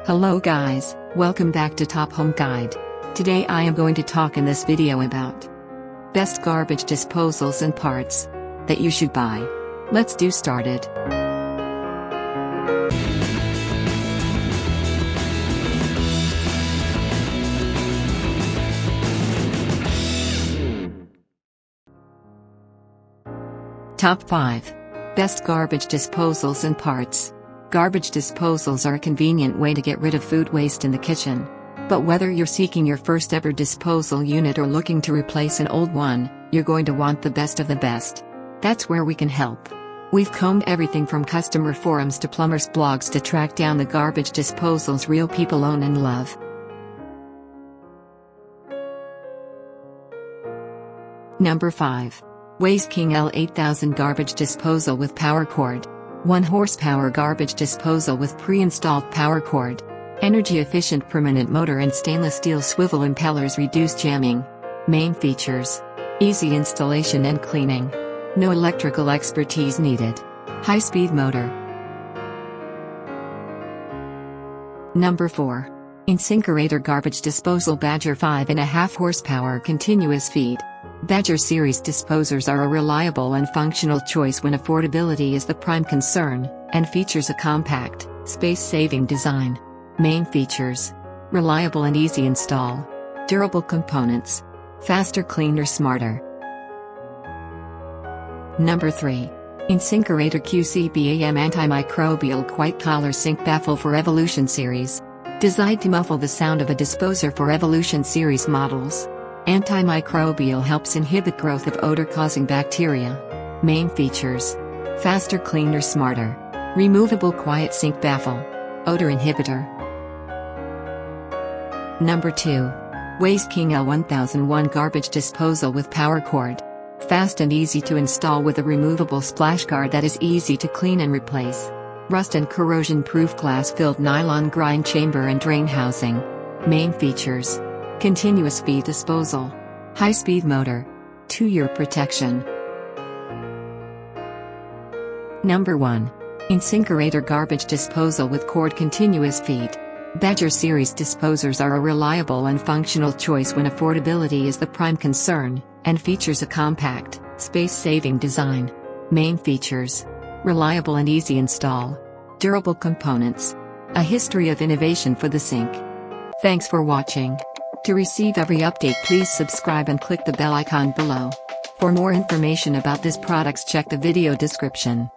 Hello guys, welcome back to Top Home Guide. Today I am going to talk in this video about best garbage disposals and parts that you should buy. Let's do started. Top 5. Best garbage disposals and parts. Garbage disposals are a convenient way to get rid of food waste in the kitchen. But whether you're seeking your first ever disposal unit or looking to replace an old one, you're going to want the best of the best. That's where we can help. We've combed everything from customer forums to plumbers' blogs to track down the garbage disposals real people own and love. Number 5. Waste King L8000 Garbage Disposal with Power Cord. 1 horsepower garbage disposal with pre-installed power cord. Energy-efficient permanent motor and stainless steel swivel impellers reduce jamming. Main features: easy installation and cleaning. No electrical expertise needed. High-speed motor. Number 4. InSinkErator Garbage Disposal Badger 5.5 horsepower continuous feed. Badger series disposers are a reliable and functional choice when affordability is the prime concern, and features a compact, space-saving design. Main features: reliable and easy install. Durable components. Faster, cleaner, smarter. Number 3. InSinkErator QCB-AM Anti-Microbial White Collar Sink Baffle for Evolution Series. Designed to muffle the sound of a disposer for Evolution Series models. Anti-Microbial helps inhibit growth of odor-causing bacteria. Main features: faster, cleaner, smarter. Removable quiet sink baffle. Odor inhibitor. Number 2. Waste King L1001 Garbage Disposal with Power Cord. Fast and easy to install with a removable splash guard that is easy to clean and replace. Rust and corrosion-proof glass-filled nylon grind chamber and drain housing. Main features: continuous feed disposal. High-speed motor. 2-year protection. Number 1. InSinkErator Garbage Disposal with Cord Continuous Feed. Badger series disposers are a reliable and functional choice when affordability is the prime concern, and features a compact, space-saving design. Main features: reliable and easy install. Durable components. A history of innovation for the sink. Thanks for watching. To receive every update, please subscribe and click the bell icon below. For more information about this products, check the video description.